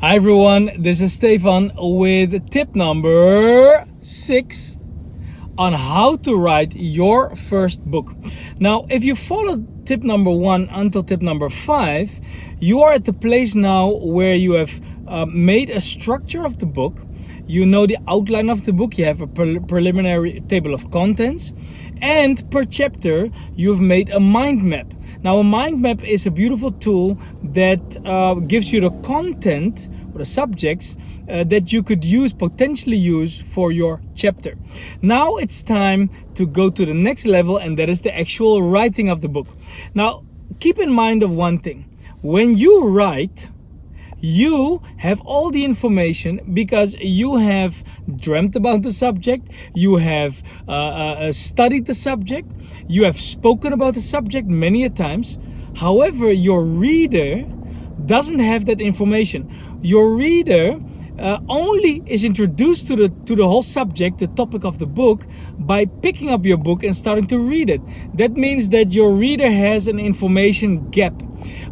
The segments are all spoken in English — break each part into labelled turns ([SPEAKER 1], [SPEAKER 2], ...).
[SPEAKER 1] Hi everyone, this is Stefan with tip number 6 on how to write your first book. Now, if you follow tip number 1 until tip number 5, you are at the place now where you have made a structure of the book. You know the outline of the book, you have a preliminary table of contents, and per chapter you've made a mind map. Now, a mind map is a beautiful tool that gives you the content or the subjects that you could potentially use for your chapter. Now it's time to go to the next level, and that is the actual writing of the book. Now, keep in mind of one thing. When you write, you have all the information because you have dreamt about the subject, you have studied the subject, you have spoken about the subject many a times. However, your reader doesn't have that information. Your reader only is introduced to the whole subject, the topic of the book, by picking up your book and starting to read it. That means that your reader has an information gap.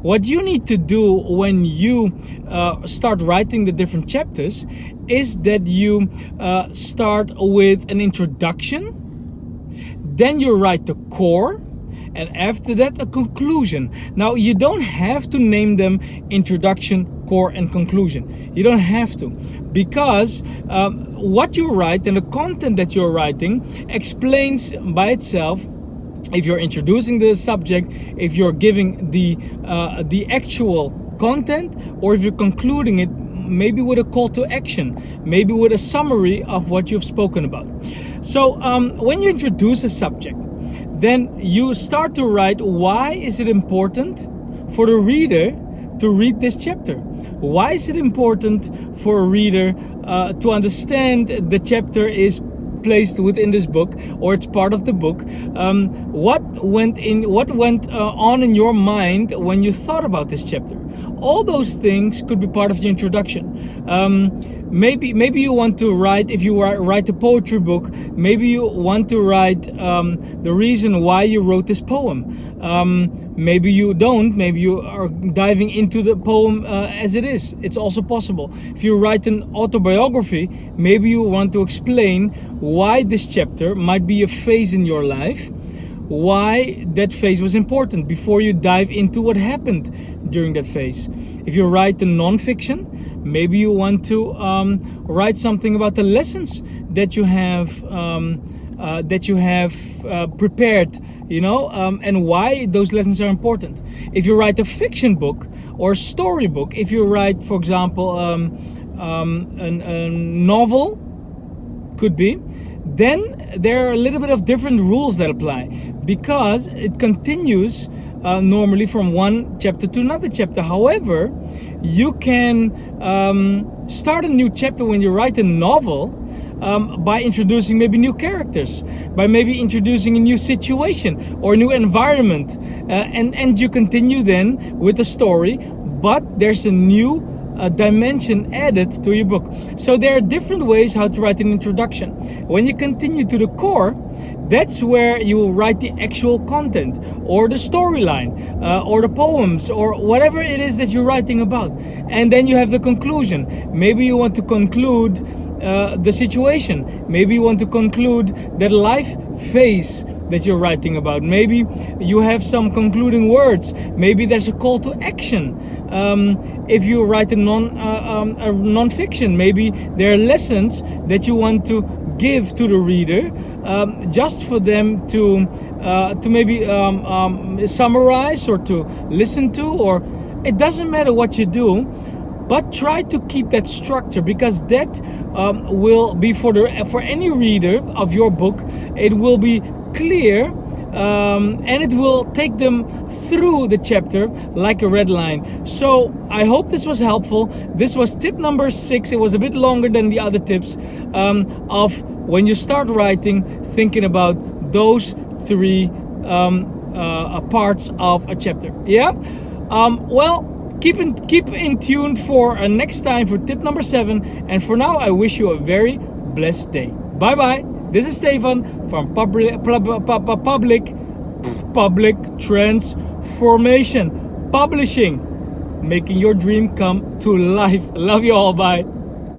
[SPEAKER 1] What you need to do when you start writing the different chapters is that you start with an introduction, then you write the core, and after that a conclusion. Now, you don't have to name them introduction, core and conclusion. You don't have to, because what you write and the content that you're writing explains by itself. If you're introducing the subject, if you're giving the actual content, or if you're concluding it, maybe with a call to action, maybe with a summary of what you've spoken about. So when you introduce a subject, then you start to write, why is it important for the reader to read this chapter? Why is it important for a reader to understand the chapter is placed within this book, or it's part of the book? What went on in your mind when you thought about this chapter? All those things could be part of the introduction. Maybe you want to write, if you write a poetry book, maybe you want to write the reason why you wrote this poem. Maybe you don't. Maybe you are diving into the poem as it is. It's also possible. If you write an autobiography, maybe you want to explain why this chapter might be a phase in your life, why that phase was important before you dive into what happened during that phase. If you write a non-fiction, maybe you want to write something about the lessons that you have prepared, and why those lessons are important. If you write a fiction book or a story book, if you write, for example, a novel, could be, then there are a little bit of different rules that apply, because it continues normally from one chapter to another chapter. However, you can start a new chapter when you write a novel by introducing maybe new characters, by maybe introducing a new situation or a new environment, and you continue then with the story, but there's a new dimension added to your book. So there are different ways how to write an introduction. When you continue to the core, that's where you will write the actual content, or the storyline, or the poems, or whatever it is that you're writing about. And then you have the conclusion. Maybe you want to conclude the situation. Maybe you want to conclude that life phase that you're writing about. Maybe you have some concluding words. Maybe there's a call to action. If you write a non-fiction, maybe there are lessons that you want to give to the reader, just for them to maybe summarize or to listen to, or it doesn't matter what you do, but try to keep that structure, because that will be for any reader of your book, it will be clear, and it will take them through the chapter like a red line. So I hope this was helpful. This was tip number 6. It was a bit longer than the other tips, of when you start writing, thinking about those 3 parts of a chapter. Yeah. Well, keep in tune for next time for tip number 7. And for now, I wish you a very blessed day. Bye bye. This is Stefan from Public Transformation Publishing. making your dream come to life. Love you all. Bye.